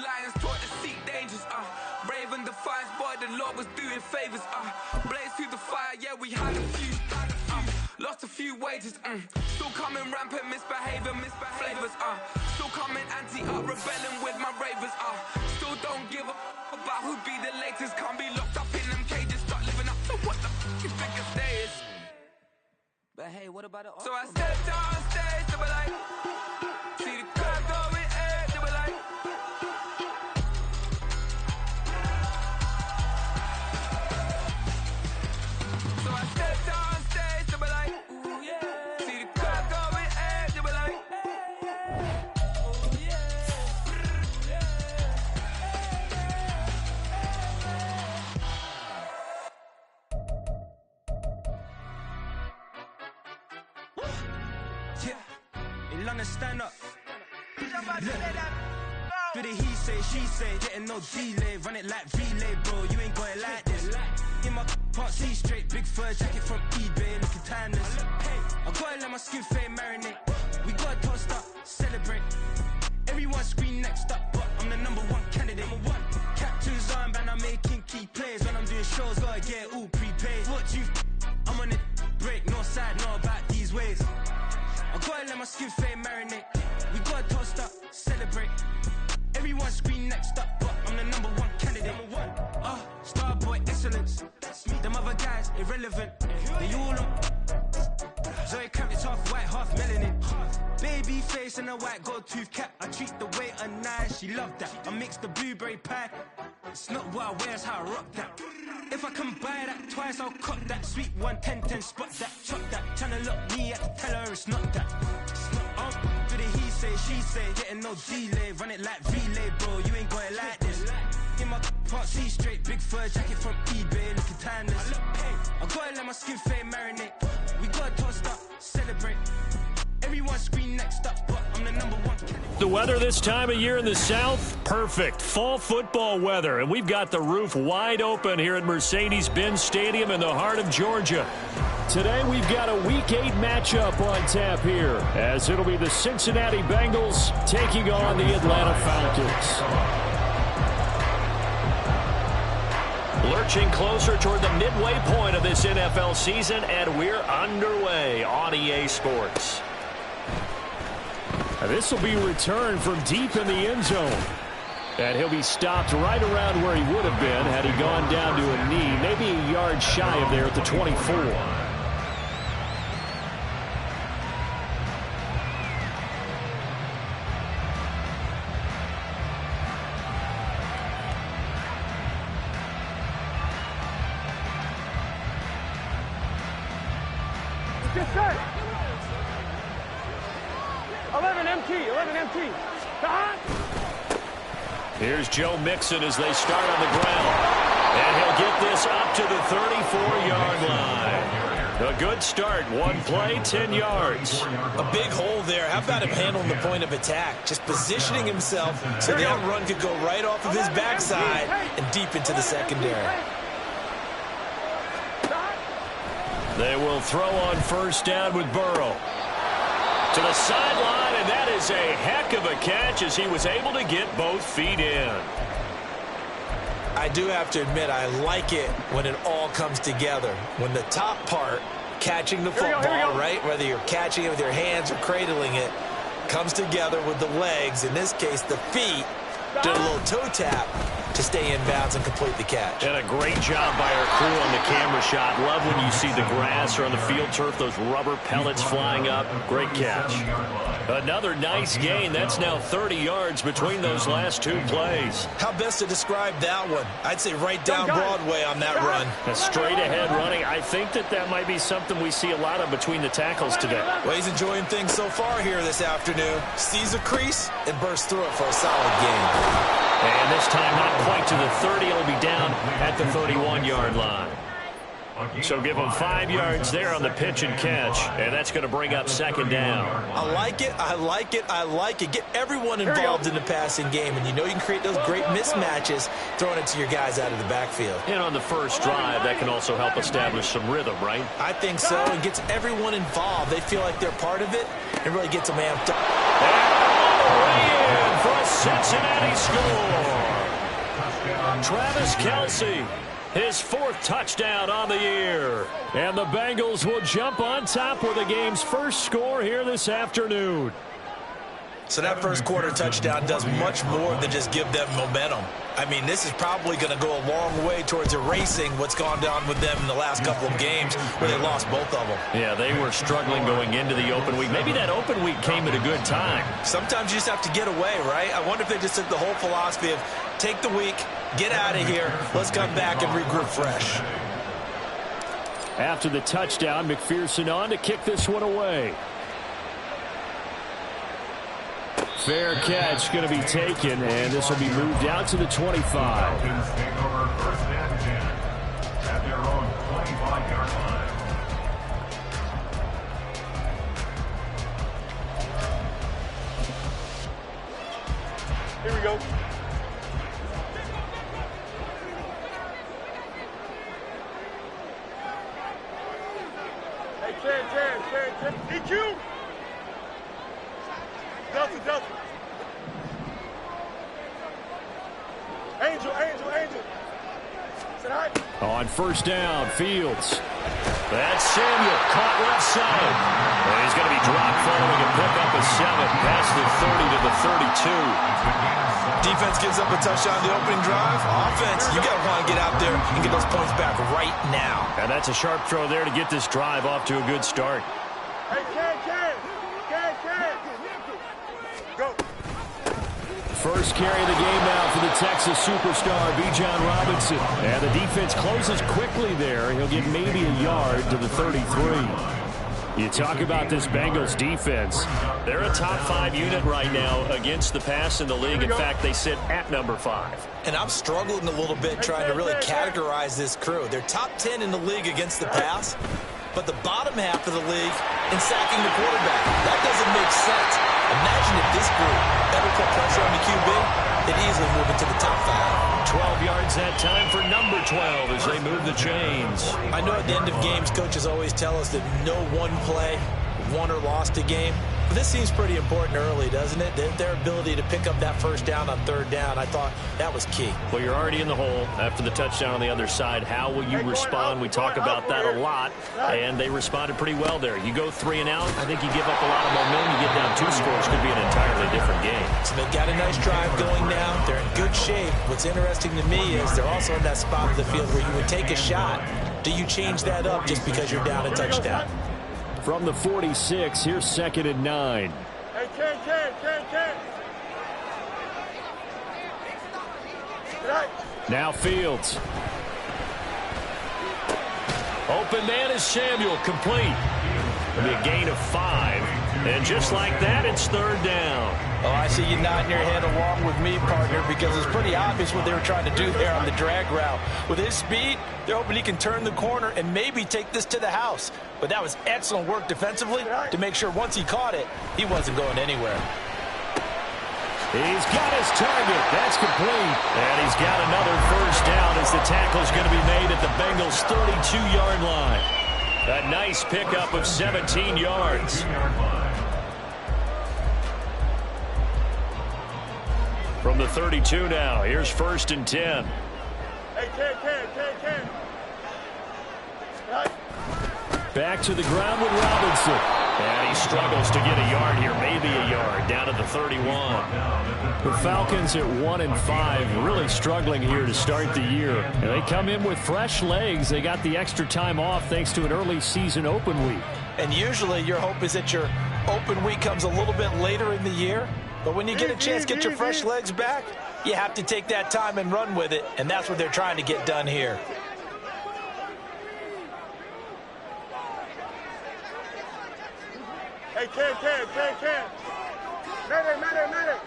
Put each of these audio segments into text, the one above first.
lions taught to seek dangers, brave and defiant, boy, the Lord was doing favors, blaze through the fire, yeah, we had a few, lost a few wages, still coming rampant, misbehavior, flavors, still coming anti-up, rebelling with my ravers, still don't give a about who be the latest, can't be locked up in them cages, start living up to what the you think a day is. But hey, what about it? So I stepped on stage, they were like, see the crowd going air, they were like, so I stepped on stage, they were like, ooh yeah, see the crowd going air, they were like, oh yeah, In London, stand up. For the he say, she say, getting no delay. Run it like relay, bro. You ain't got it like this. In my can't see straight. Big fur jacket from eBay, looking timeless. I gotta let my skin fade marinate. We gotta toast up, celebrate. Everyone scream next up, but I'm the #1 candidate. Captain's armband, I'm making key plays. When I'm doing shows, gotta get all prepaid. What you? I'm on it break, no side, no about these ways. I gotta let my skin fade marinate. We gotta toast up, celebrate. Everyone scream next up, but I'm the #1 candidate. Starboy excellence. Them other guys irrelevant. They all on. Zoe Camp is half white, half melanin. Baby face and a white gold tooth cap. I treat the waiter nice, she loved that. I mix the blueberry pie. It's not what I wear, it's how I rock that. If I can buy that twice, I'll cut that. Sweet 110, spot that, chop that. Tryna look me at, tell her it's not that. For the he say, she say, getting no delay. Run it like relay, bro, you ain't got it like this. In my can't see straight, big fur jacket from eBay, looking timeless. I gotta let my skin fade marinate. We gotta toast up, celebrate. Everyone scream next up, but I'm the #1 candidate. The weather this time of year in the South, perfect. Fall football weather, and we've got the roof wide open here at Mercedes-Benz Stadium in the heart of Georgia. Today we've got a Week 8 matchup on tap here, as it'll be the Cincinnati Bengals taking on the Atlanta Falcons. Lurching closer toward the midway point of this NFL season, and we're underway on EA Sports. This will be returned from deep in the end zone. And he'll be stopped right around where he would have been had he gone down to a knee, maybe a yard shy of there at the 24. Just set. 11 MT. Here's Joe Mixon as they start on the ground. And he'll get this up to the 34-yard line. A good start. One play, 10 yards. A big hole there. How about him handling the point of attack? Just positioning himself so that run could go right off of his backside and deep into the secondary. They will throw on first down with Burrow. To the sideline, and that is a heck of a catch as he was able to get both feet in. I do have to admit, I like it when it all comes together. When the top part, catching the football, right, whether you're catching it with your hands or cradling it, comes together with the legs, in this case the feet, did a little toe tap to stay in bounds and complete the catch. And a great job by our crew on the camera shot. Love when you see the grass or on the field turf, those rubber pellets flying up. Great catch. Another nice gain. That's now 30 yards between those last two plays. How best to describe that one? I'd say right down Broadway on that run. A straight ahead running. I think that might be something we see a lot of between the tackles today. Well, he's enjoying things so far here this afternoon. Sees a crease and bursts through it for a solid gain. And this time not quite to the 30. It'll be down at the 31-yard line. So give them 5 yards there on the pitch and catch, and that's going to bring up second down. I like it, I like it, I like it. Get everyone involved in the passing game, and you know you can create those great mismatches throwing it to your guys out of the backfield. And on the first drive, that can also help establish some rhythm, right? I think so, and gets everyone involved. They feel like they're part of it, and really gets them amped up. And all the way in for the Cincinnati score. Travis Kelce, his 4th touchdown on the year. And the Bengals will jump on top with the game's first score here this afternoon. So that first quarter touchdown does much more than just give them momentum. I mean, this is probably going to go a long way towards erasing what's gone down with them in the last couple of games where they lost both of them. Yeah, they were struggling going into the open week. Maybe that open week came at a good time. Sometimes you just have to get away, right? I wonder if they just took the whole philosophy of take the week, get out of here, let's come back and regroup fresh. After the touchdown, McPherson on to kick this one away. Fair catch going to be taken, and this will be moved out to the 25. Falcons take over 1st and 10 at their own 25-yard line. Here we go. Hey, Ken. EQ! Delta. Angel. Sit high. On 1st down, Fields. That's Samuel, caught left side. And he's going to be dropped following a pickup of 7 past the 30 to the 32. Defense gives up a touchdown on the opening drive. Offense, you got to want to get out there and get those points back right now. And that's a sharp throw there to get this drive off to a good start. Hey, Ken. Go. First carry of the game now for the Texas superstar, Bijan Robinson. And the defense closes quickly there. He'll get maybe a yard to the 33. You talk about this Bengals defense. They're a top 5 unit right now against the pass in the league. In fact, they sit at number 5. And I'm struggling a little bit trying to really categorize this crew. They're top 10 in the league against the pass, but the bottom half of the league in sacking the quarterback. That doesn't make sense. Imagine if this group ever put pressure on the QB, they'd easily move into the top 5. 12 yards that time for number 12 as they move the chains. I know at the end of games, coaches always tell us that no one play won or lost a game. But this seems pretty important early, doesn't it? Their ability to pick up that 1st down on 3rd down, I thought that was key. Well, you're already in the hole after the touchdown on the other side. How will you respond? We talk about that a lot, and they responded pretty well there. You go 3 and out, I think you give up a lot of momentum. You get down 2 scores, could be an entirely different game. So they've got a nice drive going now. They're in good shape. What's interesting to me is they're also in that spot of the field where you would take a shot. Do you change that up just because you're down a touchdown? From the 46, here's 2nd and 9. Hey, Ken. Right. Now Fields. Open man is Samuel, complete. It'll be a gain of 5. And just like that, it's 3rd down. Oh, I see you nodding your head along with me, partner, because it's pretty obvious what they were trying to do there on the drag route. With his speed, they're hoping he can turn the corner and maybe take this to the house. But that was excellent work defensively to make sure once he caught it, he wasn't going anywhere. He's got his target. That's complete. And he's got another 1st down as the tackle's going to be made at the Bengals' 32-yard line. A nice pickup of 17 yards. From the 32 now, here's 1st and 10. Hey, Ken. Right. Back to the ground with Robinson. And he struggles to get a yard here, maybe a yard, down to the 31. The Falcons at 1 and 5, really struggling here to start the year. And they come in with fresh legs. They got the extra time off thanks to an early season open week. And usually your hope is that your open week comes a little bit later in the year. But when you get a chance to get your fresh legs back, you have to take that time and run with it. And that's what they're trying to get done here. Hey, Ken. Medic.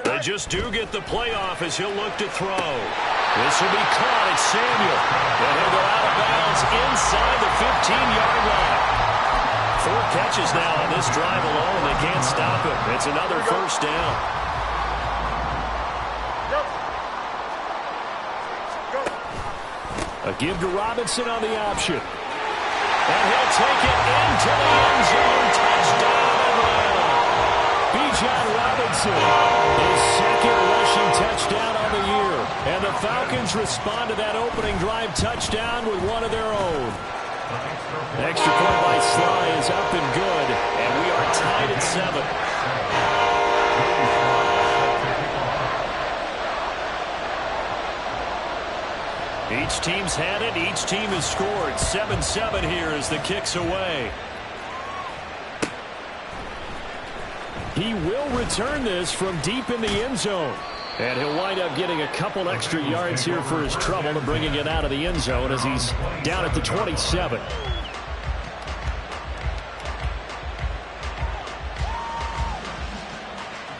They just do get the playoff as he'll look to throw. This will be caught. It's Samuel. And he'll go out of bounds inside the 15-yard line. 4 catches now on this drive alone. They can't stop him. It's another 1st down. A give to Robinson on the option. And he'll take it into the end zone. Touchdown, Atlanta. Bijan Robinson, his second rushing touchdown on the year. And the Falcons respond to that opening drive touchdown with one of their own. Extra point by Sly is up and good, and we are tied at 7. Each team's had it. Each team has scored. 7-7 here as the kick's away. He will return this from deep in the end zone. And he'll wind up getting a couple extra yards here for his trouble and bringing it out of the end zone as he's down at the 27.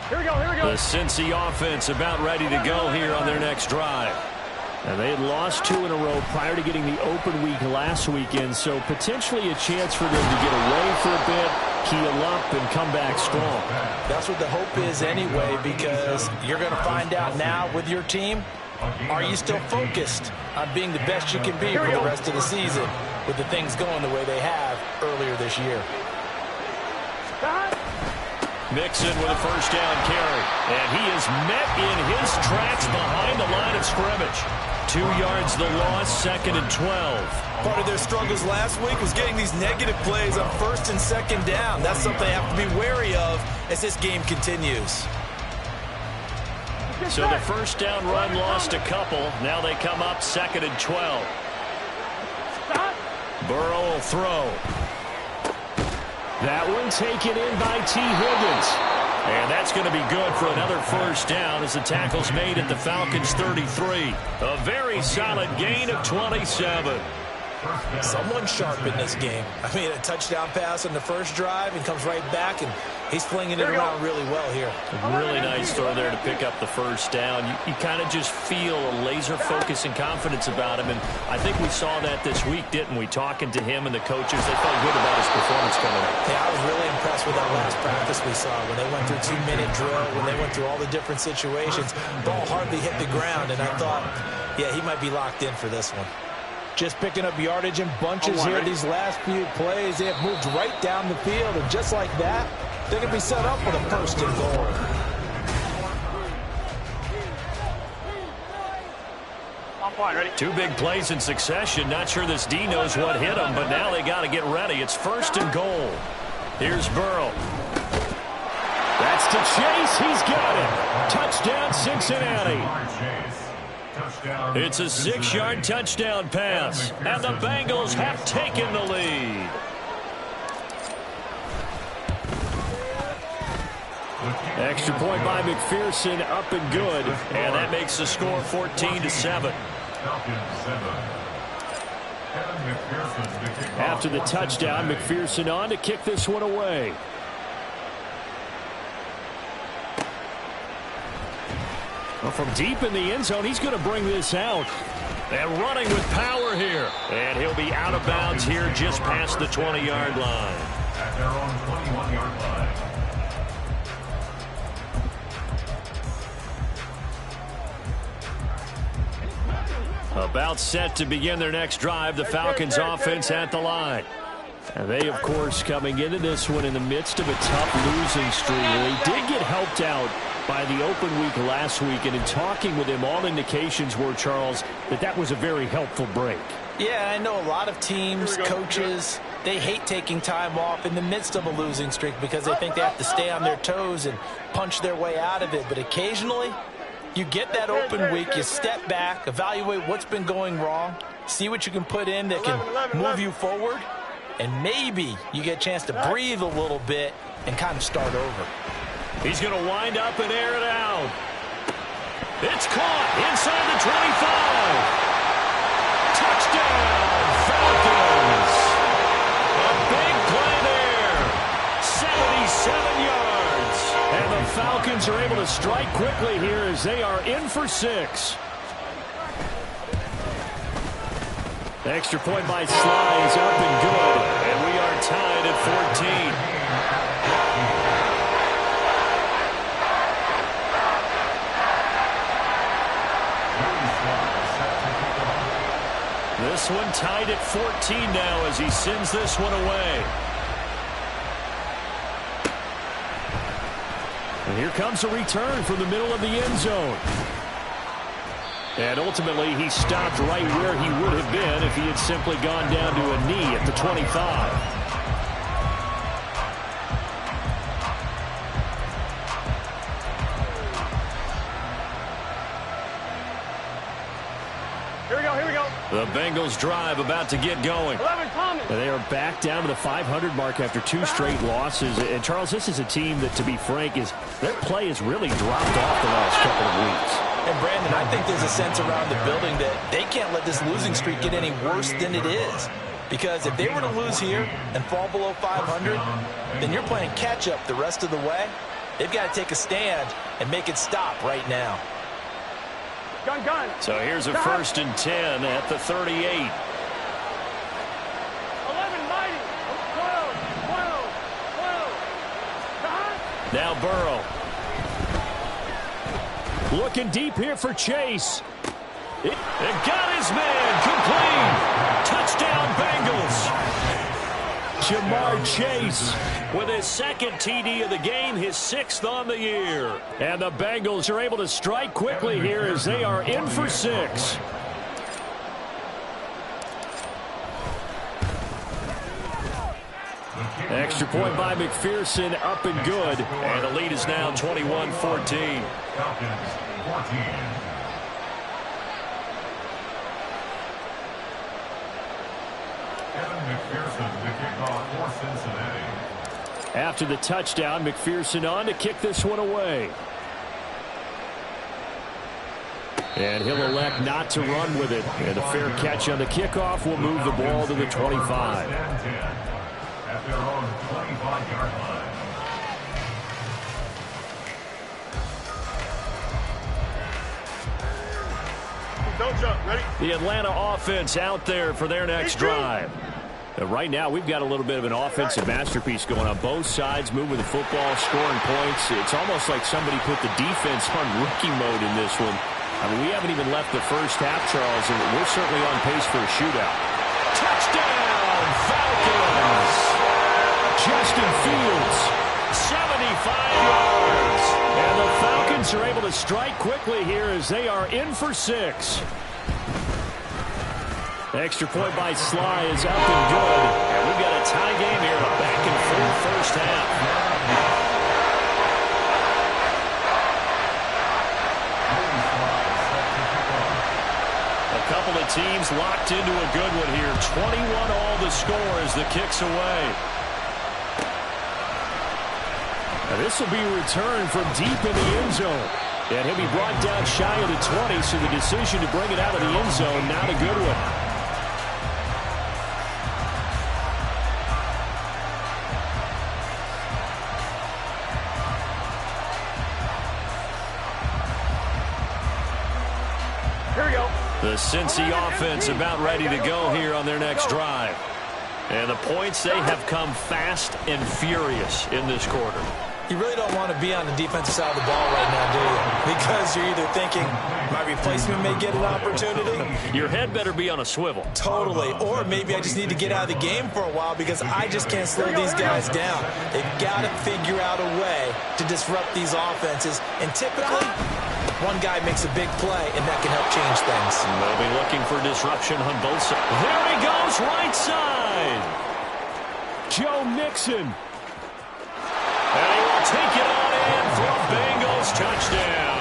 Here we go, here we go. The Cincy offense about ready to go here on their next drive. And they had lost 2 in a row prior to getting the open week last weekend, so potentially a chance for them to get away for a bit, heal up, and come back strong. That's what the hope is anyway, because you're going to find out now with your team, are you still focused on being the best you can be for the rest of the season with the things going the way they have earlier this year? Mixon with a first down carry, and he is met in his tracks behind the line of scrimmage. 2 yards the loss, 2nd and 12. Part of their struggles last week was getting these negative plays on 1st and 2nd down. That's something they have to be wary of as this game continues. So the first down run lost a couple. Now they come up 2nd and 12. Burrow will throw. That one taken in by T. Higgins. And that's going to be good for another first down as the tackle's made at the Falcons' 33. A very solid gain of 27. Someone sharp in this game. I mean, a touchdown pass on the first drive and comes right back, and he's flinging it around really well here. A really nice throw there to pick up the first down. You kind of just feel a laser focus and confidence about him, and I think we saw that this week, didn't we? Talking to him and the coaches, they felt good about his performance coming up. Yeah, I was really impressed with that last practice we saw when they went through 2-minute drill, when they went through all the different situations. Ball hardly hit the ground, and I thought, yeah, he might be locked in for this one. Just picking up yardage in bunches here these last few plays. They have moved right down the field, and just like that, they're going to be set up with a 1st and goal. I'm fine, ready? 2 big plays in succession. Not sure this D knows what hit him, but now they got to get ready. It's 1st and goal. Here's Burrow. That's to Chase. He's got it. Touchdown, Cincinnati. It's a 6-yard touchdown pass, and the Bengals have taken the lead. Extra point by McPherson, up and good, and that makes the score 14-7. After the touchdown, McPherson on to kick this one away. Well, from deep in the end zone, he's going to bring this out. And running with power here. And he'll be out of bounds here just past the 20-yard line. At their own 21-yard line. About set to begin their next drive, the Falcons offense at the line. And they, of course, coming into this one in the midst of a tough losing streak. They did get helped out by the open week last week, and in talking with him, all indications were, Charles, that was a very helpful break. Yeah, I know a lot of teams, coaches, they hate taking time off in the midst of a losing streak because they think they have to stay on their toes and punch their way out of it. But occasionally, you get that open week, you step back, evaluate what's been going wrong, see what you can put in that can move you forward, and maybe you get a chance to breathe a little bit and kind of start over. He's going to wind up and air it out. It's caught inside the 25. Touchdown, Falcons. A big play there. 77 yards. And the Falcons are able to strike quickly here as they are in for 6. The extra point by Sly is up and good. And we are tied at 14. This one tied at 14 now as he sends this one away. here comes a return from the middle of the end zone. And ultimately, he stopped right where he would have been if he had simply gone down to a knee at the 25. The Bengals drive about to get going. And they are back down to the 500 mark after 2 straight losses. And, Charles, this is a team that, to be frank, their play has really dropped off the last couple of weeks. And, Brandon, I think there's a sense around the building that they can't let this losing streak get any worse than it is. Because if they were to lose here and fall below 500, then you're playing catch-up the rest of the way. They've got to take a stand and make it stop right now. Gun. So here's a 1st and 10 at the 38. 11, mighty. 12. Now Burrow. Looking deep here for Chase. It got his man. Complete. Touchdown Bengals. Jamar Chase with his 2nd TD of the game, his 6th on the year. And the Bengals are able to strike quickly here as they are in for 6. Extra point by McPherson, up and good. And the lead is now 21-14. Falcons 14. McPherson, the kickoff for Cincinnati. After the touchdown, McPherson on to kick this one away. And he'll elect not to run with it. And a fair catch on the kickoff will move the ball to the 25. At their own 25-yard line. Don't jump. Ready? The Atlanta offense out there for their next drive. Right now, we've got a little bit of an offensive masterpiece going on both sides, moving the football, scoring points. It's almost like somebody put the defense on rookie mode in this one. I mean, we haven't even left the first half, Charles, and we're certainly on pace for a shootout. Touchdown, Falcons! Justin Fields, 75 yards. And the Falcons are able to strike quickly here as they are in for 6. Extra point by Sly is up and good. And we've got a tie game here, a back and forth first half. A couple of teams locked into a good one here. 21 all the score as the kick's away. Now this will be a return from deep in the end zone. And he'll be brought down shy of the 20, so the decision to bring it out of the end zone, not a good one. The Cincy offense about ready to go here on their next drive. And the points, they have come fast and furious in this quarter. You really don't want to be on the defensive side of the ball right now, do you? Because you're either thinking, my replacement may get an opportunity. Your head better be on a swivel. Totally. Or maybe I just need to get out of the game for a while because I just can't slow these guys down. They've got to figure out a way to disrupt these offenses. And typically, one guy makes a big play, and that can help change things. They'll be looking for disruption on both sides. There he goes, right side. Joe Mixon. And he will take it on in for a Bengals touchdown.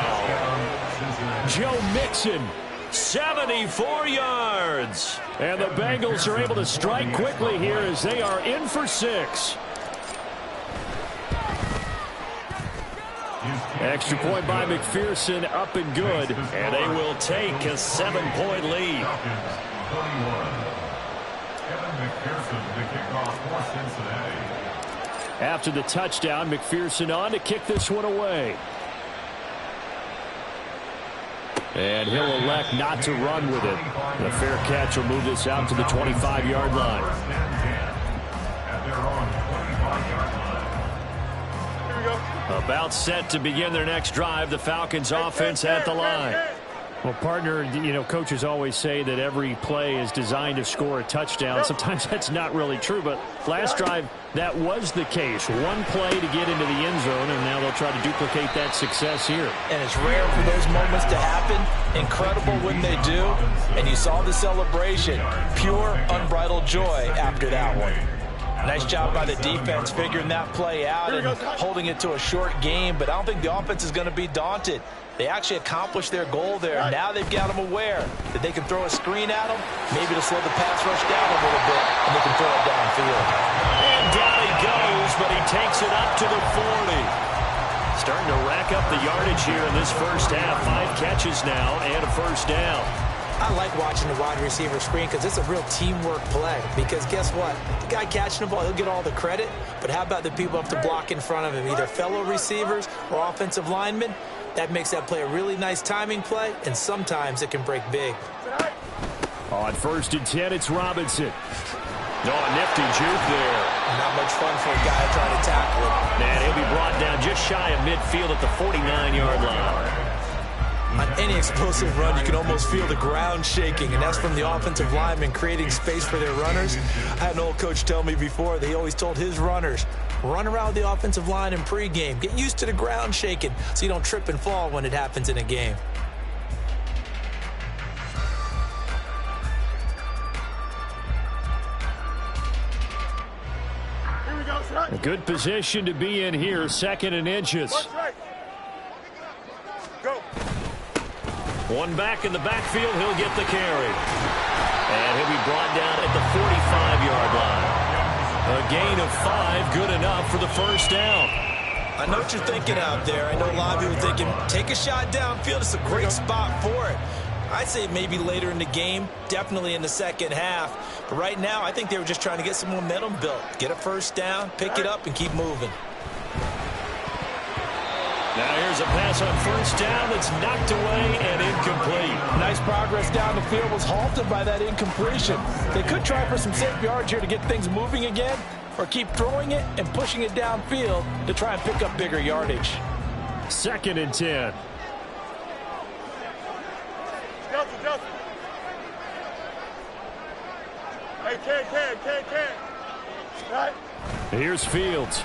Joe Mixon, 74 yards. And the Bengals are able to strike quickly here as they are in for 6. Extra point by McPherson, up and good. And they will take a 7-point lead. After the touchdown, McPherson on to kick this one away. And he'll elect not to run with it. The fair catch will move this out to the 25-yard line. About set to begin their next drive, the Falcons offense at the line. Well, partner, you know, coaches always say that every play is designed to score a touchdown. Sometimes that's not really true, but last drive, that was the case. One play to get into the end zone, and now they'll try to duplicate that success here. And it's rare for those moments to happen. Incredible when they do. And you saw the celebration. Pure, unbridled joy after that one. Nice job by the defense figuring that play out and holding it to a short game, but I don't think the offense is going to be daunted. They actually accomplished their goal there. Now they've got them aware that they can throw a screen at them, maybe to slow the pass rush down a little bit, and they can throw it downfield. And down he goes, but he takes it up to the 40. Starting to rack up the yardage here in this first half. 5 catches now and a first down. I like watching the wide receiver screen because it's a real teamwork play. Because guess what? The guy catching the ball, he'll get all the credit. But how about the people up to block in front of him, either fellow receivers or offensive linemen? That makes that play a really nice timing play, and sometimes it can break big. On 1st and 10, it's Robinson. Oh, nifty juke there. Not much fun for a guy trying to tackle him. And he'll be brought down just shy of midfield at the 49-yard line. On any explosive run, you can almost feel the ground shaking, and that's from the offensive linemen creating space for their runners. I had an old coach tell me before, they always told his runners, run around the offensive line in pregame. Get used to the ground shaking so you don't trip and fall when it happens in a game. Here we go, son. A good position to be in here, 2nd and inches. Right. Go. One back in the backfield, he'll get the carry. And he'll be brought down at the 45-yard line. A gain of 5, good enough for the first down. I know what you're thinking out there. I know a lot of people thinking, take a shot downfield. It's a great spot for it. I'd say maybe later in the game, definitely in the second half. But right now, I think they were just trying to get some momentum built. Get a first down, pick it up, and keep moving. Now here's a pass on first down that's knocked away and incomplete. Nice progress down the field, was halted by that incompletion. They could try for some safe yards here to get things moving again, or keep throwing it and pushing it downfield to try and pick up bigger yardage. 2nd and 10. Justin. Hey, Ken. Right. Here's Fields.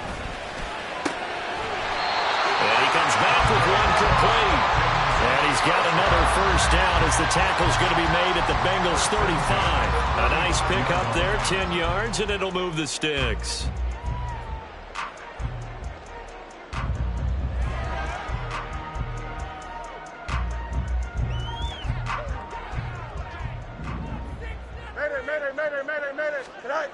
And he comes back with one complete. And he's got another first down as the tackle's going to be made at the Bengals 35. A nice pick up there, 10 yards, and it'll move the sticks. Mayday. Tonight.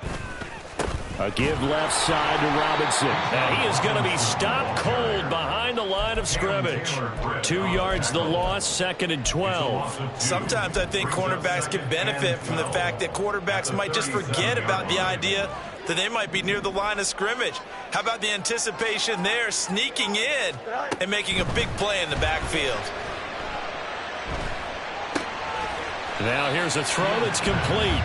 A give left side to Robinson. And he is going to be stopped cold behind the line of scrimmage. 2 yards the loss, 2nd and 12. Sometimes I think cornerbacks can benefit from the fact that quarterbacks might just forget about the idea that they might be near the line of scrimmage. How about the anticipation there, sneaking in and making a big play in the backfield? Now here's a throw that's complete.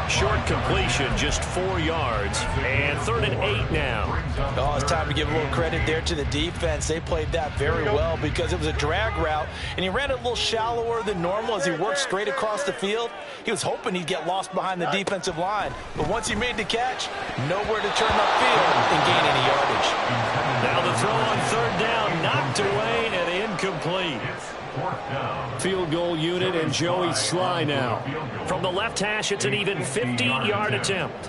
Short completion, just 4 yards, and 3rd and 8 now. Oh, it's time to give a little credit there to the defense. They played that very well because it was a drag route, and he ran it a little shallower than normal as he worked straight across the field. He was hoping he'd get lost behind the defensive line, but once he made the catch, nowhere to turn upfield and gain any yardage. Now the throw on 3rd down, knocked away and incomplete. Field goal unit and Joey Sly now. From the left hash, it's an even 50-yard attempt.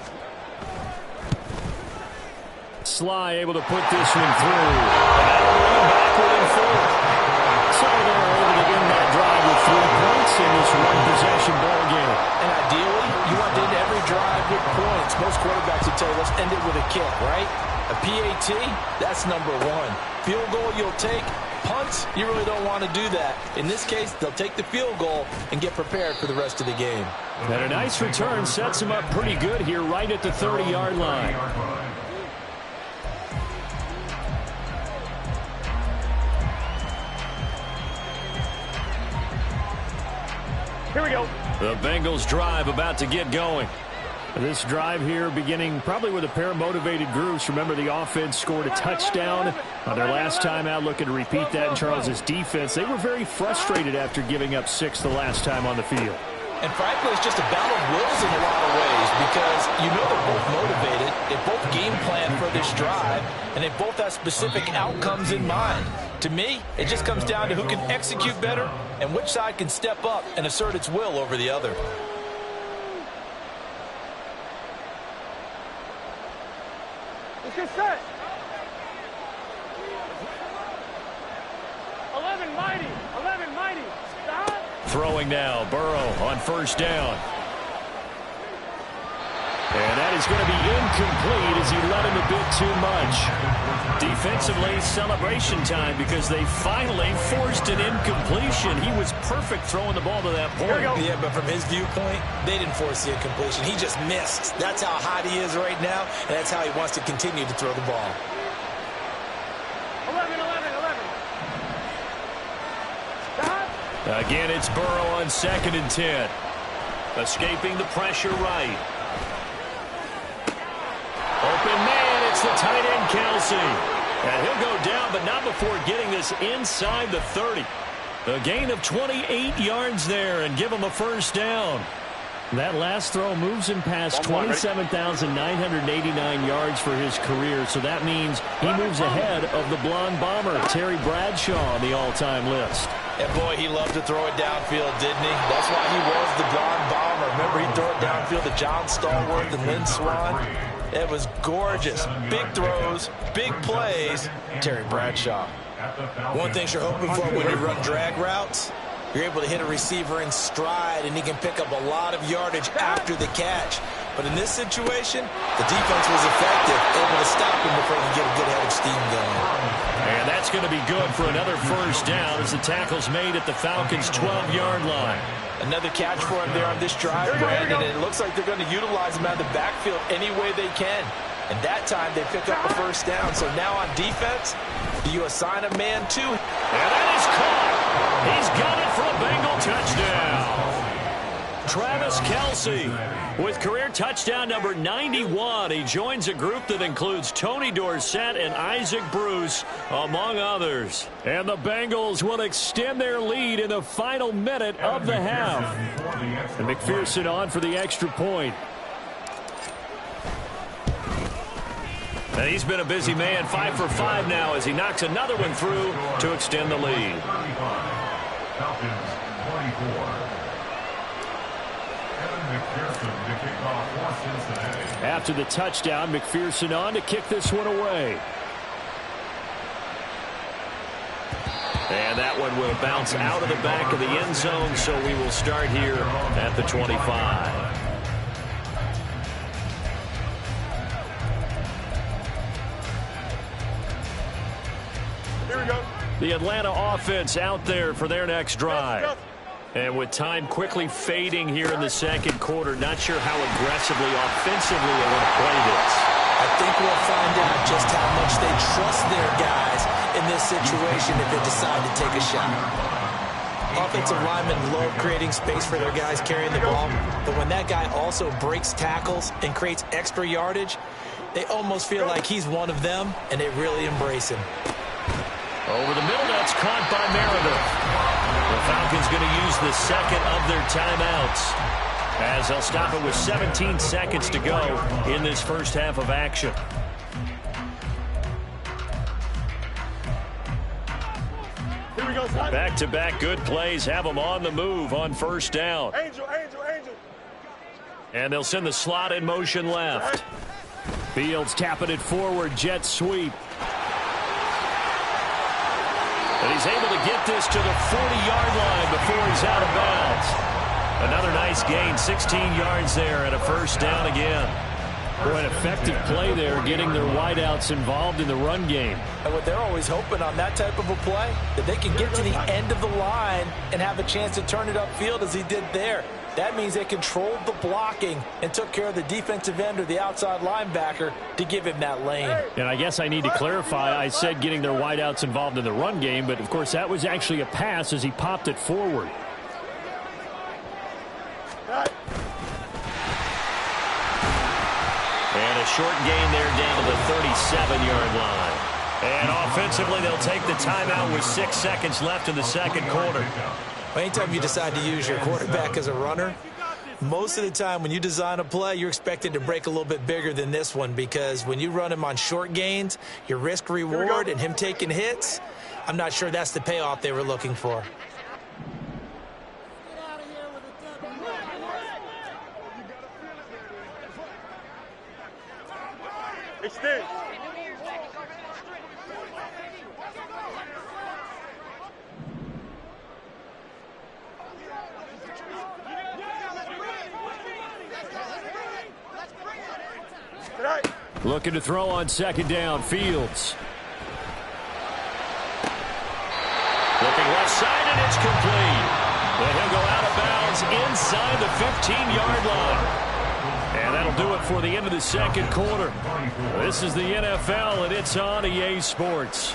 Sly able to put this one through. And that'll bring him backward and forward. So they're able to end that drive with 3 points in this one-possession ball game. And ideally, you want to end every drive with points. Most quarterbacks would tell you, let's end it with a kick, right? A PAT, that's number 1. Field goal you'll take. Punts, you really don't want to do that. In this case, they'll take the field goal and get prepared for the rest of the game. And a nice return sets him up pretty good here right at the 30-yard line. Here we go. The Bengals drive about to get going. This drive here beginning probably with a pair of motivated groups. Remember, the offense scored a touchdown on their last time out, looking to repeat that in Charles's defense. They were very frustrated after giving up 6 the last time on the field. And frankly, it's just a battle of wills in a lot of ways because you know they're both motivated. They both game plan for this drive, and they both have specific outcomes in mind. To me, it just comes down to who can execute better and which side can step up and assert its will over the other. Let's get set. 11 mighty. 11 mighty. Stop. Throwing now, Burrow on first down. And that is going to be incomplete as he let him a bit too much. Defensively, celebration time because they finally forced an incompletion. He was perfect throwing the ball to that point. Yeah, but from his viewpoint, they didn't force the incompletion. He just missed. That's how hot he is right now, and that's how he wants to continue to throw the ball. 11, 11, 11. Stop. Again, it's Burrow on 2nd and 10. Escaping the pressure right. Open man, it's the tight end, Kelsey. And he'll go down, but not before getting this inside the 30. A gain of 28 yards there and give him a first down. That last throw moves him past 27,989 yards for his career, so that means he moves ahead of the blonde bomber, Terry Bradshaw, on the all-time list. And boy, he loved to throw it downfield, didn't he? That's why he was the blonde bomber. Remember, he'd throw it downfield to John Stallworth and Lynn Swann. It was gorgeous. Big throws, big plays. Terry Bradshaw. One thing you're hoping for when you run drag routes, you're able to hit a receiver in stride, and he can pick up a lot of yardage after the catch. But in this situation, the defense was effective, able to stop him before he could get a good head of steam going. And that's going to be good for another first down as the tackle's made at the Falcons' 12-yard line. Another catch for him there on this drive, Brandon, and it looks like they're going to utilize him out of the backfield any way they can. And that time they pick up a first down. So now on defense, do you assign a man to? And that is caught. He's got it for a Bengal touchdown. Travis Kelce with career touchdown number 91. He joins a group that includes Tony Dorsett and Isaac Bruce, among others. And the Bengals will extend their lead in the final minute of the half. And McPherson on for the extra point. And he's been a busy man, 5 for 5 now as he knocks another one through to extend the lead. Falcons 24. After the touchdown, McPherson on to kick this one away. And that one will bounce out of the back of the end zone, so we will start here at the 25. Here we go. The Atlanta offense out there for their next drive. And with time quickly fading here in the second quarter, not sure how aggressively, offensively they want to play this. I think we'll find out just how much they trust their guys in this situation if they decide to take a shot. Offensive linemen love creating space for their guys carrying the ball, but when that guy also breaks tackles and creates extra yardage, they almost feel like he's one of them, and they really embrace him. Over the middle, that's caught by Meredith. The Falcons going to use the second of their timeouts as they'll stop it with 17 seconds to go in this first half of action. Here we go, son. Back-to-back good plays have them on the move on first down. Angel, angel, angel. And they'll send the slot in motion left. Fields tapping it forward, jet sweep. And he's able to get this to the 40-yard line before he's out of bounds. Another nice gain, 16 yards there and a first down again. Boy, an effective play there, getting their wideouts involved in the run game. And what they're always hoping on that type of a play, that they can get to the end of the line and have a chance to turn it upfield as he did there. That means they controlled the blocking and took care of the defensive end or the outside linebacker to give him that lane. And I guess I need to clarify, I said getting their wideouts involved in the run game, but of course that was actually a pass as he popped it forward. a short gain there down to the 37-yard line. And offensively, they'll take the timeout with 6 seconds left in the second quarter. Anytime you decide to use your quarterback as a runner, most of the time when you design a play, you're expected to break a little bit bigger than this one, because when you run him on short gains, your risk-reward and him taking hits, I'm not sure that's the payoff they were looking for. Extend. Looking to throw on second down. Fields. Looking left side, and it's complete. Then he'll go out of bounds inside the 15-yard line. And that'll do it for the end of the second quarter. This is the NFL, and it's on EA Sports.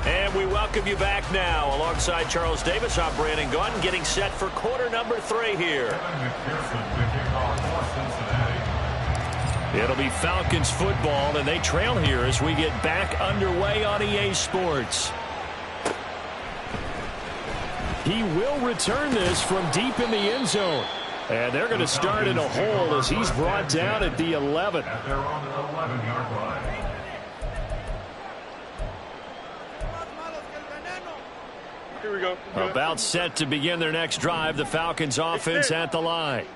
And we welcome you back now. Alongside Charles Davis, I'm Brandon Gunn, getting set for quarter number 3 here. It'll be Falcons football, and they trail here as we get back underway on EA Sports. He will return this from deep in the end zone. And they're going to start in a hole as he's brought down at the 11. At their own 11-yard line. Here we go. About set to begin their next drive, the Falcons offense at the line.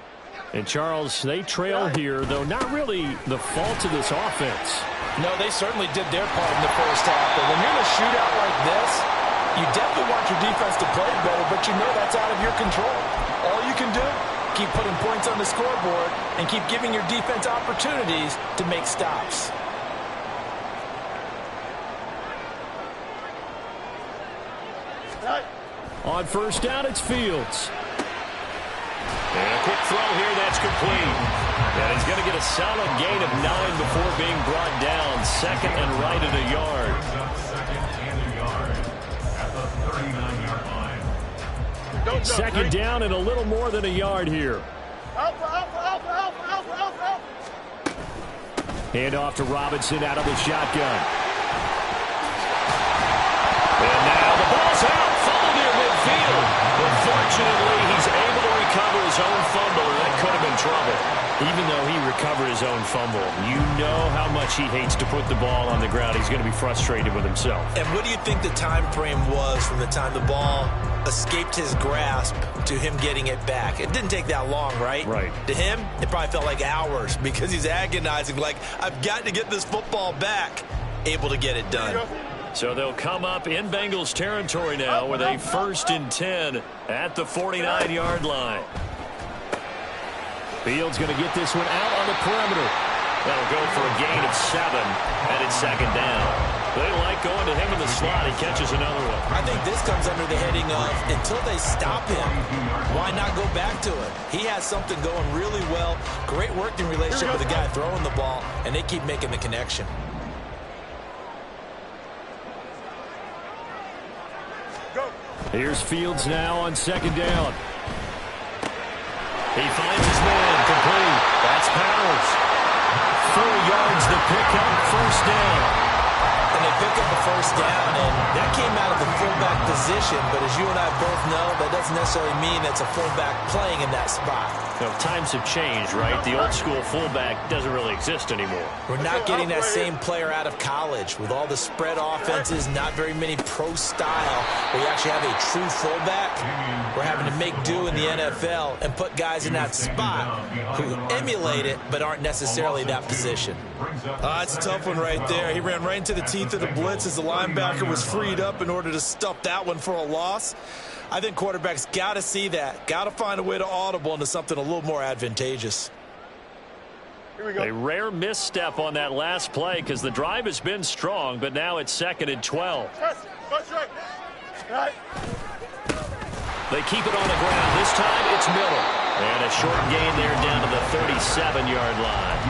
And Charles, they trail here, though not really the fault of this offense. No, they certainly did their part in the first half. But when you're in a shootout like this, you definitely want your defense to play better, but you know that's out of your control. All you can do, keep putting points on the scoreboard and keep giving your defense opportunities to make stops. On first down, it's Fields. And a quick throw here, that's complete. And he's going to get a solid gain of 9 before being brought down. Second and right at a yard. Second down and a little more than a yard here. Hand off to Robinson out of the shotgun. And now the ball's out. Fumble near midfield. But fortunately, he's able to recover his own fumble, and that could have been trouble. Even though he recovered his own fumble, you know how much he hates to put the ball on the ground. He's going to be frustrated with himself. And what do you think the time frame was from the time the ball escaped his grasp to him getting it back? It didn't take that long, right? Right. To him, it probably felt like hours because he's agonizing, like, I've got to get this football back. Able to get it done. So they'll come up in Bengals territory now with a 1st and 10 at the 49-yard line. Fields going to get this one out on the perimeter. That'll go for a gain of 7, and it's second down. They like going to him in the slot. He catches another one. I think this comes under the heading of, until they stop him, why not go back to it? He has something going really well. Great working relationship with the guy throwing the ball, and they keep making the connection. Here's Fields now on second down. He finds his man, complete. That's Powers. 4 yards the pickup, first down. And they pick up a first down, and that came out of the fullback position, but as you and I both know, that doesn't necessarily mean it's a fullback playing in that spot. You know, times have changed, right? The old school fullback doesn't really exist anymore. We're not getting that same player out of college with all the spread offenses, not very many pro style, where you actually have a true fullback. We're having to make do in the NFL and put guys in that spot who emulate it but aren't necessarily that position. That's a tough one right there. He ran right into the teeth of the blitz as the linebacker was freed up in order to stuff that one for a loss. I think quarterbacks got to see that. Got to find a way to audible into something a little more advantageous. Here we go. A rare misstep on that last play because the drive has been strong, but now it's 2nd and 12. Right. They keep it on the ground. This time it's Miller. And a short gain there down to the 37-yard line.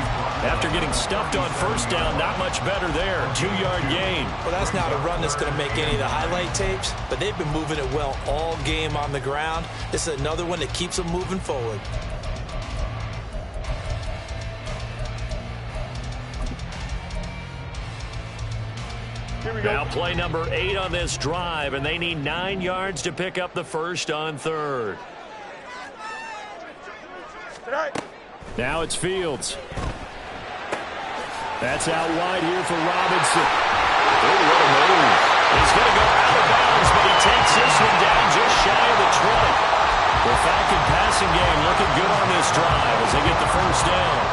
After getting stuffed on first down, not much better there. 2-yard gain. Well, that's not a run that's going to make any of the highlight tapes, but they've been moving it well all game on the ground. This is another one that keeps them moving forward. Now play number 8 on this drive, and they need 9 yards to pick up the first on 3rd. Now it's Fields. That's out wide here for Robinson. Oh, what a move. He's going to go out of bounds, but he takes this one down just shy of the 20. The Falcon passing game looking good on this drive as they get the first down.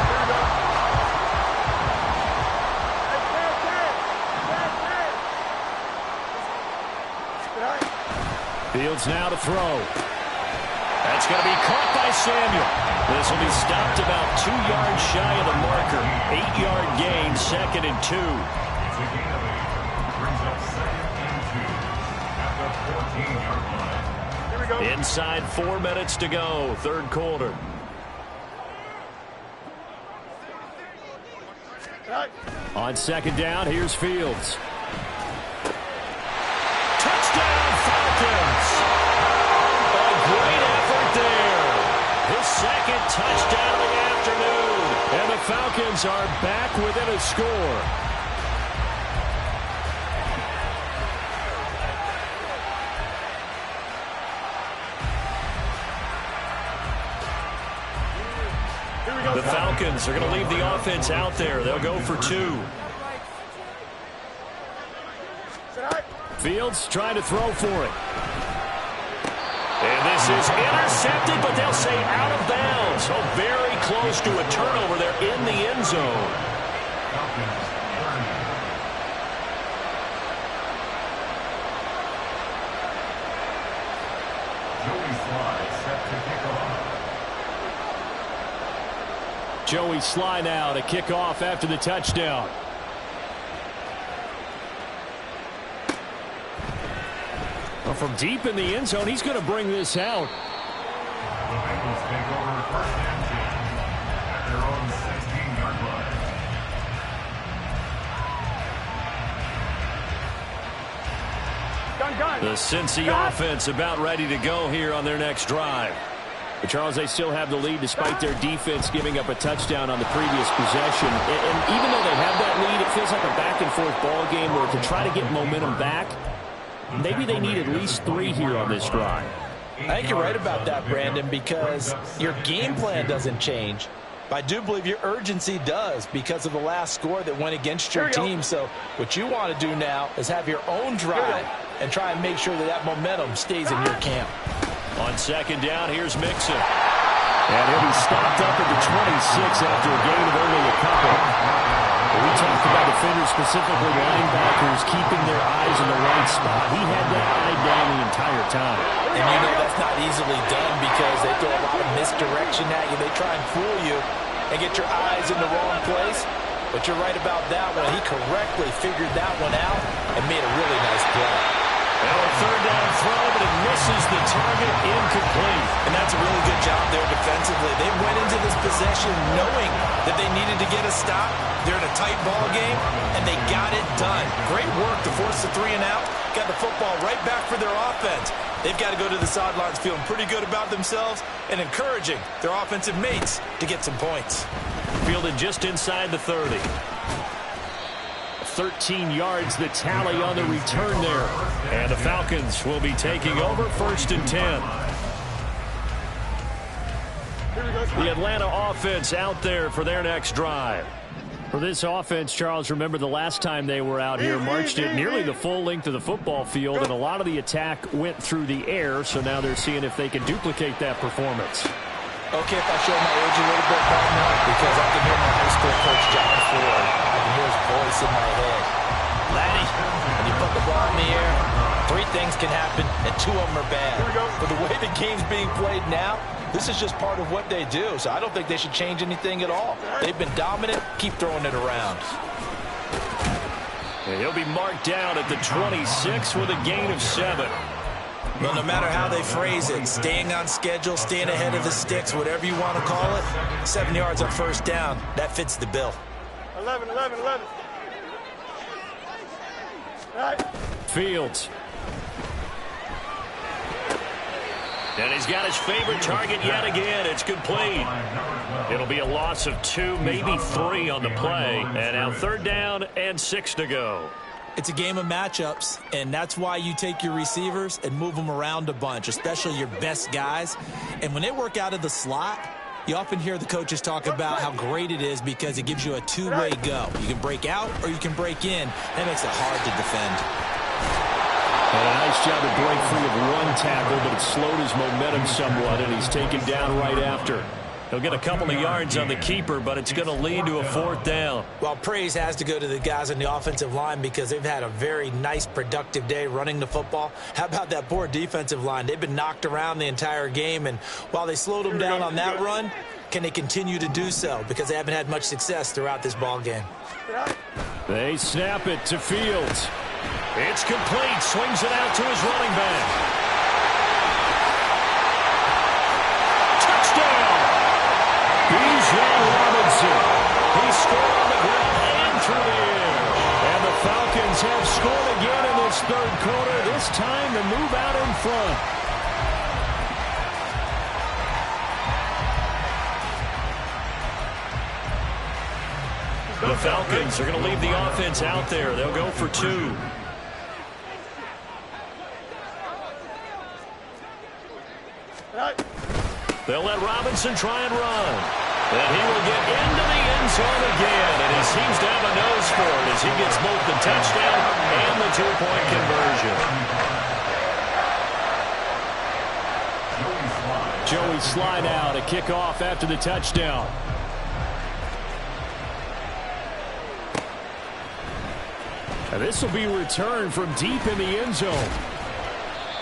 Fields now to throw. That's going to be caught by Samuel. This will be stopped about 2 yards shy of the marker. 8-yard gain, 2nd and 2. It's a gain of 8. Brings up 2nd and 2 at the 14-yard line. Here we go. Inside 4 minutes to go, 3rd quarter. On 2nd down, here's Fields. Touchdown, Falcons! A great effort there. His 2nd touchdown of the afternoon. And the Falcons are back within a score. The Falcons are going to leave the offense out there. They'll go for 2. Fields trying to throw for it. And this is intercepted, but they'll say out of bounds. So very close to a turnover there in the end zone. Joey Sly now to kick off after the touchdown. Well, from deep in the end zone, he's going to bring this out. The Bengals take over 1st and 10 at their own 16-yard line. The Cincy offense about ready to go here on their next drive. But Charles, they still have the lead despite their defense giving up a touchdown on the previous possession. And even though they have that lead, it feels like a back-and-forth ball game where to try to get momentum back, maybe they need at least 3 here on this drive. I think you're right about that, Brandon, because your game plan doesn't change. I do believe your urgency does because of the last score that went against your team. So what you want to do now is have your own drive and try and make sure that that momentum stays in your camp. On 2nd down, here's Mixon. And he'll be stopped up at the 26 after a gain of only a couple. We talked about defenders, specifically linebackers, keeping their eyes in the right spot. He had that eye down the entire time. And you know that's not easily done because they throw a lot of misdirection at you. They try and fool you and get your eyes in the wrong place. But you're right about that one. He correctly figured that one out and made a really nice play. Now a 3rd down throw, but it misses the target, incomplete. And that's a really good job there defensively. They went into this possession knowing that they needed to get a stop. They're in a tight ball game, and they got it done. Great work to force the 3 and out. Got the football right back for their offense. They've got to go to the sidelines feeling pretty good about themselves and encouraging their offensive mates to get some points. Fielded just inside the 30. 13 yards the tally on the return there. And the Falcons will be taking over 1st and 10. The Atlanta offense out there for their next drive. For this offense, Charles, remember the last time they were out here, marched it nearly the full length of the football field, and a lot of the attack went through the air, so now they're seeing if they can duplicate that performance. Okay, if I show my age a little bit, why not? Because I can hear my high school coach, John Ford. I can hear his voice in my head. Laddie, when you put the ball in the air, 3 things can happen, and 2 of them are bad. But the way the game's being played now, this is just part of what they do. So I don't think they should change anything at all. They've been dominant. Keep throwing it around. And he'll be marked down at the 26 with a gain of 7. Well, no matter how they phrase it, staying on schedule, staying ahead of the sticks, whatever you want to call it, 7 yards on first down, that fits the bill. 11. Right. Fields. And he's got his favorite target yet again. It's complete. It'll be a loss of 2, maybe 3 on the play. And now 3rd down and 6 to go. It's a game of matchups, and that's why you take your receivers and move them around a bunch, especially your best guys. And when they work out of the slot, you often hear the coaches talk about how great it is because it gives you a two-way go. You can break out or you can break in. That makes it hard to defend. And a nice job to break free of one tackle, but it slowed his momentum somewhat, and he's taken down right after. He'll get a couple of yards on the keeper, but it's going to lead to a 4th down. Well, praise has to go to the guys on the offensive line because they've had a very nice, productive day running the football. How about that poor defensive line? They've been knocked around the entire game, and while they slowed them down on that run, can they continue to do so? Because they haven't had much success throughout this ball game. They snap it to Fields. It's complete. Swings it out to his running back. Touchdown! Bijan Robinson. He scored on the ground and through the air. And the Falcons have scored again in this 3rd quarter. This time to move out in front. The Falcons are going to leave the offense out there. They'll go for 2. They'll let Robinson try and run. And he will get into the end zone again. And he seems to have a nose for it as he gets both the touchdown and the 2-point conversion. Joey Slye now to kick off after the touchdown. And this will be returned from deep in the end zone.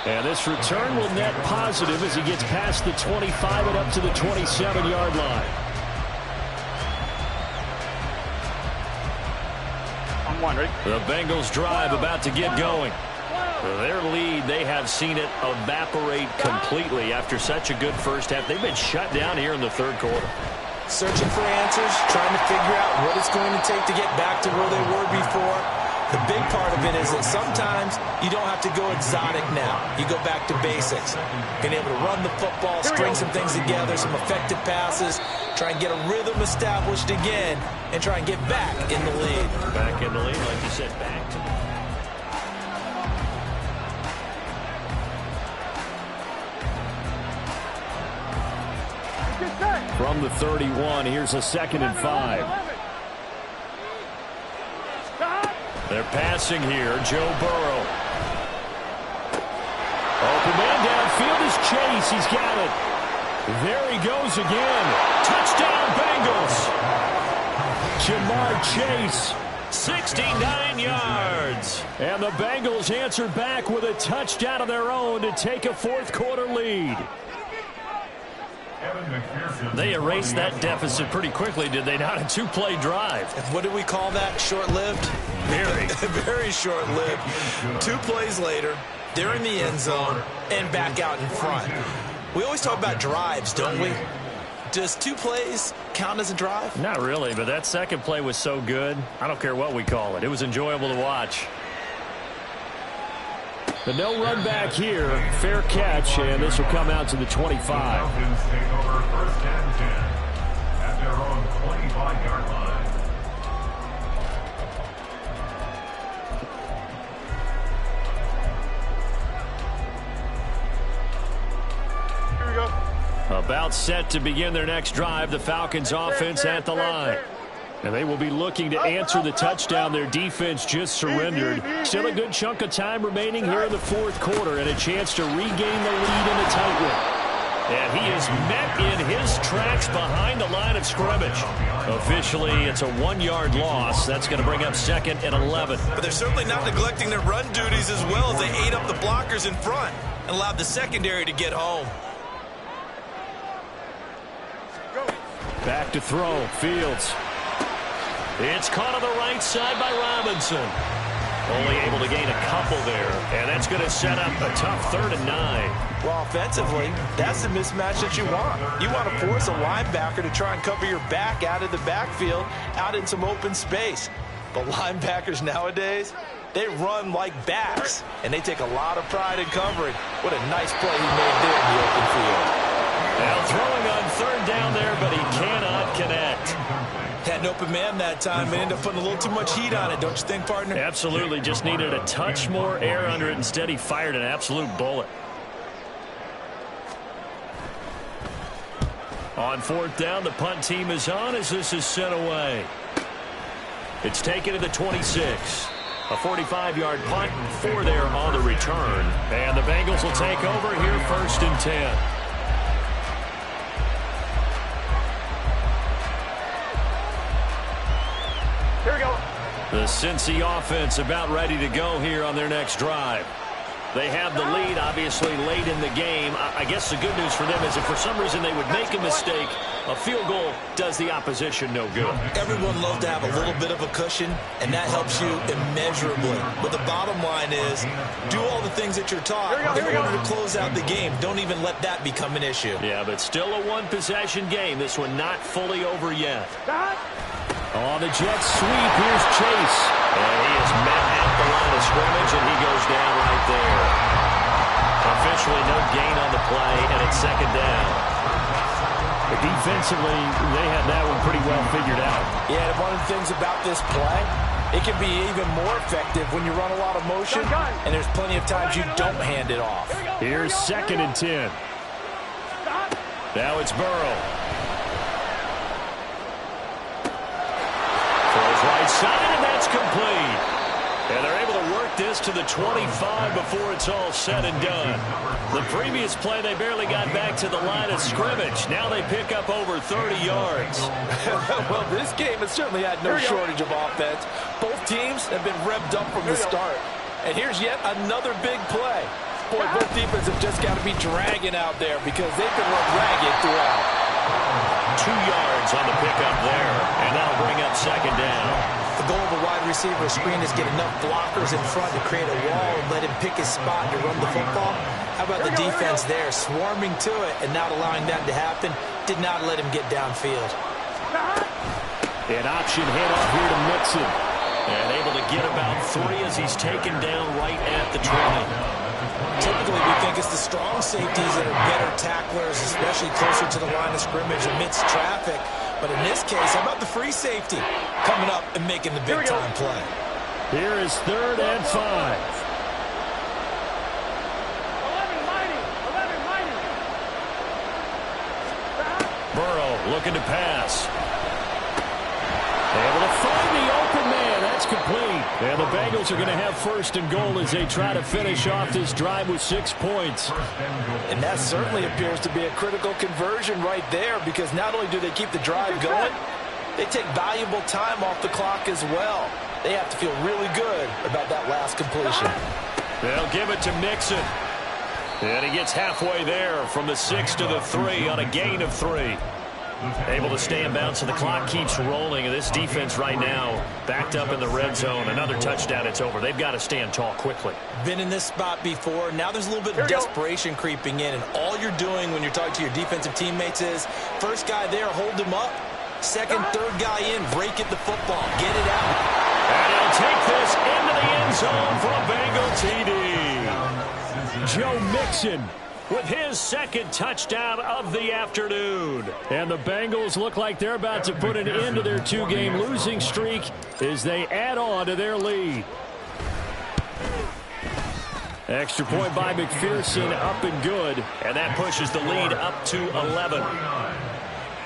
And this return will net positive as he gets past the 25 and up to the 27-yard line. I'm one, ready? The Bengals drive about to get going. Their lead, they have seen it evaporate completely after such a good first half. They've been shut down here in the 3rd quarter. Searching for answers, trying to figure out what it's going to take to get back to where they were before. The big part of it is that sometimes you don't have to go exotic now. You go back to basics. Being able to run the football, string some things together, some effective passes, try and get a rhythm established again, and try and get back in the lead. Back in the lead, like you said, back to from the 31, here's a 2nd and 5. They're passing here. Joe Burrow. Open man downfield is Chase. He's got it. There he goes again. Touchdown, Bengals. Jamar Chase, 69 yards. And the Bengals answered back with a touchdown of their own to take a 4th quarter lead. They erased that deficit pretty quickly, did they not? A 2-play drive. What do we call that? Short-lived? Very. Very short-lived. 2 plays later, they're in the end zone and back out in front. We always talk about drives, don't we? Does 2 plays count as a drive? Not really, but that 2nd play was so good. I don't care what we call it. It was enjoyable to watch. But no run back here. Fair catch, and this will come out to the 25. Falcons take over 1st and 10 at their own 25-yard line. Here we go. About set to begin their next drive, the Falcons offense at the line. And they will be looking to answer the touchdown their defense just surrendered. Still a good chunk of time remaining here in the 4th quarter and a chance to regain the lead in a tight one. And he is met in his tracks behind the line of scrimmage. Officially, it's a 1-yard loss. That's going to bring up 2nd and 11. But they're certainly not neglecting their run duties as well as they ate up the blockers in front and allowed the secondary to get home. Back to throw. Fields. It's caught on the right side by Robinson. Only able to gain a couple there, and that's going to set up a tough 3rd and 9. Well, offensively, that's the mismatch that you want. You want to force a linebacker to try and cover your back out of the backfield, out in some open space. But linebackers nowadays, they run like backs, and they take a lot of pride in covering. What a nice play he made there in the open field. Now throwing on 3rd down there, but he cannot connect. Had an open man that time and ended up putting a little too much heat on it, don't you think, partner? Absolutely. Just needed a touch more air under it. Instead, he fired an absolute bullet. On 4th down, the punt team is on as this is sent away. It's taken to the 26. A 45-yard punt, 4 there on the return. And the Bengals will take over here 1st and 10. Here we go. The Cincy offense about ready to go here on their next drive. They have the lead, obviously, late in the game. I guess the good news for them is if for some reason they would make a mistake, a field goal does the opposition no good. Everyone loves to have a little bit of a cushion, and that helps you immeasurably. But the bottom line is, do all the things that you're taught in order to close out the game. Don't even let that become an issue. Yeah, but still a one-possession game. This one not fully over yet. On the jet sweep, here's Chase. And he is met at the line of scrimmage, and he goes down right there. Officially no gain on the play, and it's 2nd down. But defensively, they have that one pretty well figured out. Yeah, and one of the things about this play, it can be even more effective when you run a lot of motion, and there's plenty of times you don't hand it off. Here's 2nd and 10. Now it's Burrow. Throws right side, and that's complete. And they're able to work this to the 25 before it's all said and done. The previous play, they barely got back to the line of scrimmage. Now they pick up over 30 yards. Well, this game has certainly had no shortage of offense. Both teams have been revved up from the start. And here's yet another big play. Boy, both defenses have just got to be dragging out there because they've been run ragged throughout. 2 yards on the pickup there, and that'll bring up 2nd down. The goal of a wide receiver screen is get enough blockers in front to create a wall and let him pick his spot to run the football. How about the defense there, swarming to it and not allowing that to happen? Did not let him get downfield. An option handoff here to Mixon. And able to get about 3 as he's taken down right at the 20. Typically, we think it's the strong safeties that are better tacklers, especially closer to the line of scrimmage amidst traffic. But in this case, how about the free safety coming up and making the big-time play? Here is 3rd and 5. 11 Burrow looking to pass. Able to find the open man. That's complete. And the Bengals are going to have 1st and goal as they try to finish off this drive with 6 points. And that certainly appears to be a critical conversion right there because not only do they keep the drive going, they take valuable time off the clock as well. They have to feel really good about that last completion. They'll give it to Mixon. And he gets halfway there from the 6 to the 3 on a gain of 3. Able to stay in bounds, so the clock keeps rolling. And this defense right now backed up in the red zone. Another touchdown, it's over. They've got to stand tall quickly. Been in this spot before. Now there's a little bit of desperation creeping in. And all you're doing when you're talking to your defensive teammates is, first guy there, hold him up. Second, third guy in, rake at the football. Get it out. And he'll take this into the end zone for a Bengal TD. Joe Mixon with his 2nd touchdown of the afternoon. And the Bengals look like they're about to put an end to their 2-game losing streak as they add on to their lead. Extra point by McPherson, up and good. And that pushes the lead up to 11.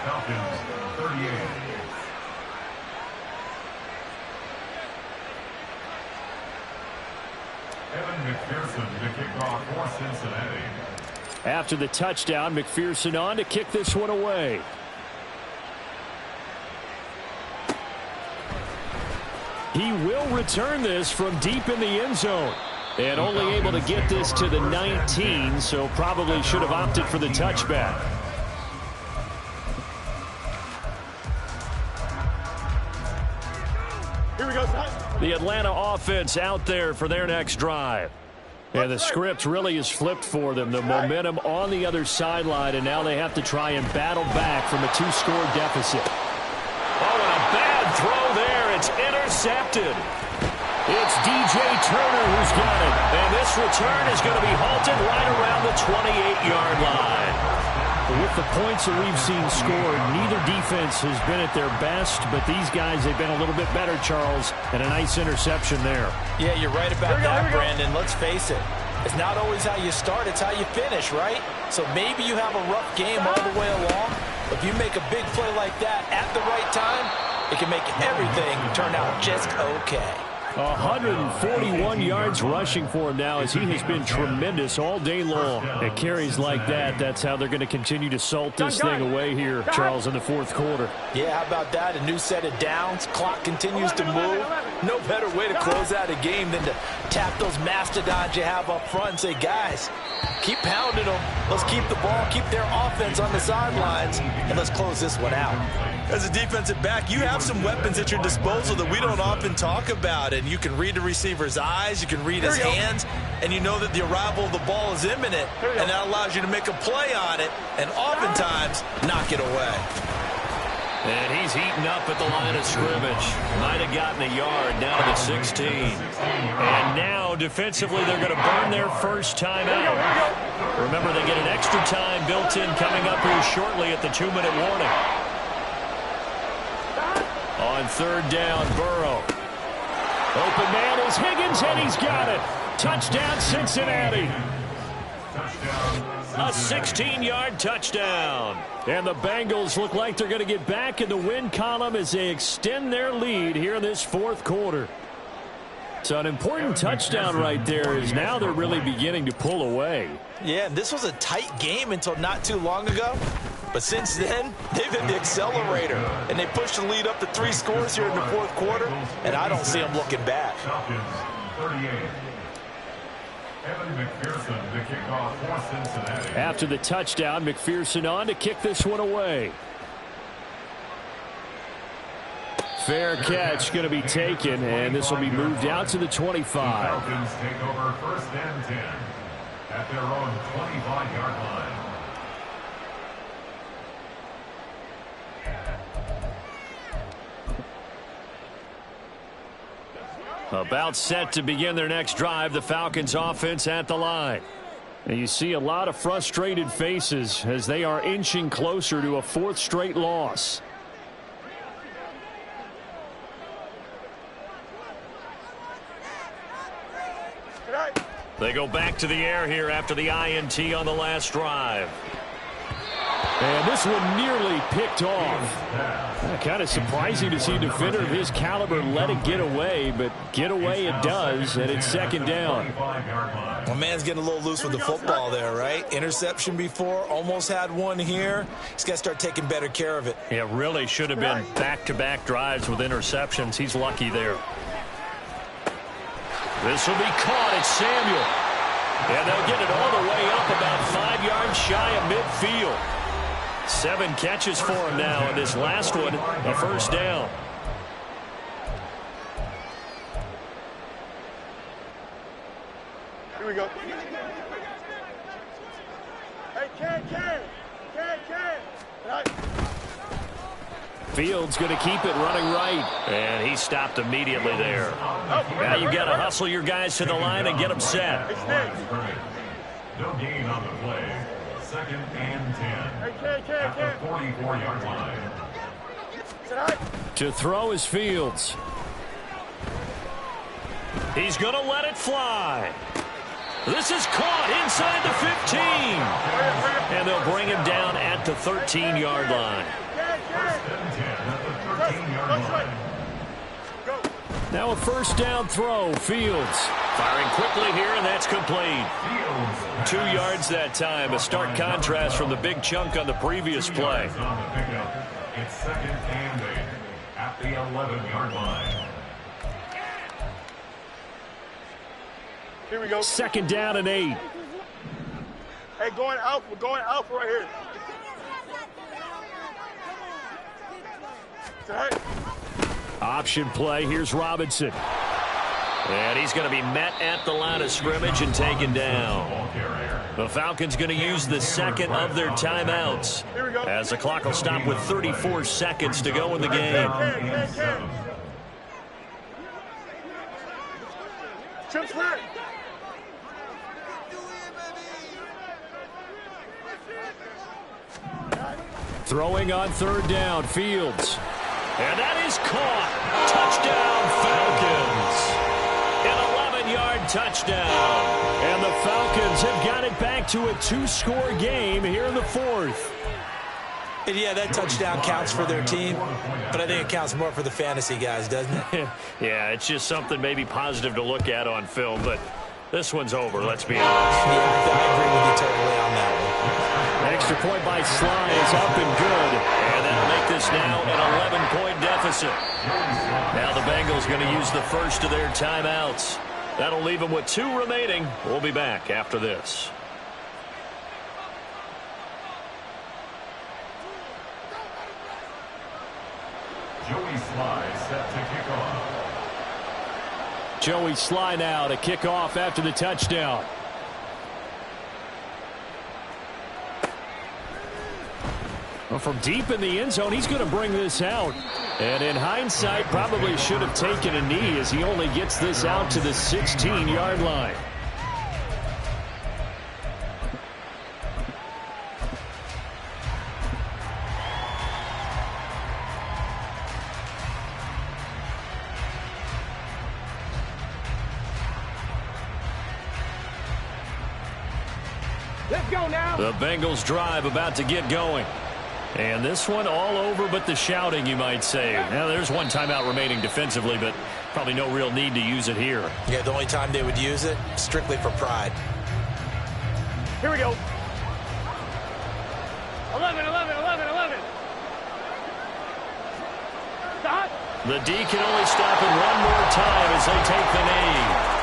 Falcons 38. Evan McPherson to kick off for Cincinnati. After the touchdown, McPherson on to kick this one away. He will return this from deep in the end zone. And only able to get this to the 19, so probably should have opted for the touchback. Here we The Atlanta offense out there for their next drive. And the script really is flipped for them. The momentum on the other sideline, and now they have to try and battle back from a 2-score deficit. Oh, and a bad throw there. It's intercepted. It's DJ Turner who's got it. And this return is going to be halted right around the 28-yard line. With the points that we've seen scored, neither defense has been at their best, but these guys, they've been a little bit better, Charles, and a nice interception there. Yeah, you're right about that, Brandon. Let's face it. It's not always how you start, it's how you finish, right? So maybe you have a rough game all the way along, but if you make a big play like that at the right time, it can make everything turn out just okay. 141 yards rushing for him now as he has been tremendous all day long. At carries like that, that's how they're going to continue to salt this thing away here, Charles, in the fourth quarter. Yeah, how about that? A new set of downs. Clock continues to move. No better way to close out a game than to tap those mastodons you have up front and say, guys, keep pounding them. Let's keep the ball, keep their offense on the sidelines, and let's close this one out. As a defensive back, you have some weapons at your disposal that we don't often talk about. And you can read the receiver's eyes, you can read his hands, and you know that the arrival of the ball is imminent, and that allows you to make a play on it and oftentimes knock it away. And he's heating up at the line of scrimmage. Might have gotten a yard down to the 16. And now, defensively, they're going to burn their first time out. Remember, they get an extra time built in coming up here shortly at the 2-minute warning. On third down, Burrow. Open man is Higgins, and he's got it. Touchdown, Cincinnati. A 16-yard touchdown. And the Bengals look like they're going to get back in the win column as they extend their lead here in this fourth quarter. So an important touchdown right there is now they're really beginning to pull away. Yeah, this was a tight game until not too long ago. But since then, they've hit the accelerator, and they pushed the lead up to 3 scores here in the fourth quarter, and I don't see them looking back. After the touchdown, McPherson on to kick this one away. Fair catch going to be taken, and this will be moved out to the 25. Falcons take over 1st and 10 at their own 25-yard line. About set to begin their next drive, the Falcons offense at the line. And you see a lot of frustrated faces as they are inching closer to a 4th straight loss. They go back to the air here after the INT on the last drive. And this one nearly picked off. Kind of surprising to see a defender of his caliber let it get away, but get away it does, and it's 2nd down. My man's getting a little loose with the football there, right? Interception before, almost had one here. He's got to start taking better care of it. It really should have been back-to-back drives with interceptions. He's lucky there. This will be caught. It's Samuel. And they'll get it all the way up about 5 yards shy of midfield. 7 catches for him now, and this last one, a 1st down. Here we go. Hey, Ken. Right. Fields going to keep it running right, and he stopped immediately there. Now you've got to hustle your guys to the line and get them set. No gain on the play. 2nd and 10 at the 44-yard line. To throw is Fields. He's going to let it fly. This is caught inside the 15. And they'll bring him down at the 13-yard line. 1st and 10 at the 13-yard line. Now a 1st down throw. Fields firing quickly here, and that's complete. 2 yards that time. A stark contrast from the big chunk on the previous play. It's 2nd and 8 at the 11-yard line. Here we go. 2nd down and 8. Hey, going alpha right here. Option play. Here's Robinson. And he's going to be met at the line of scrimmage and taken down. The Falcons going to use the second of their timeouts as the clock will stop with 34 seconds to go in the game. Throwing on third down, Fields. And that is caught. Touchdown, Falcons. An 11-yard touchdown. And the Falcons have got it back to a 2-score game here in the fourth. And yeah, that touchdown counts for their team, but I think it counts more for the fantasy guys, doesn't it? Yeah, it's just something maybe positive to look at on film, but this one's over, let's be honest. Yeah, I agree with you totally on that one. Extra point by Sly is up and good. And that'll make this now an 11-point deficit. Now the Bengals going to use the first of their timeouts. That'll leave them with 2 remaining. We'll be back after this. Joey Sly set to kick off. Joey Sly now to kick off after the touchdown. Well, from deep in the end zone, he's going to bring this out. And in hindsight, probably should have taken a knee as he only gets this out to the 16-yard line. Let's go now. The Bengals drive about to get going. And this one all over but the shouting, you might say. Now, there's one timeout remaining defensively, but probably no real need to use it here. Yeah, the only time they would use it, strictly for pride. Here we go. 11, 11, 11, 11. Stop. The D can only stop it one more time as they take the knee.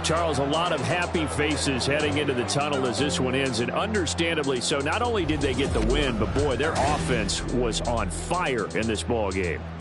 Charles, a lot of happy faces heading into the tunnel as this one ends, and understandably so. Not only did they get the win, but boy, their offense was on fire in this ball game.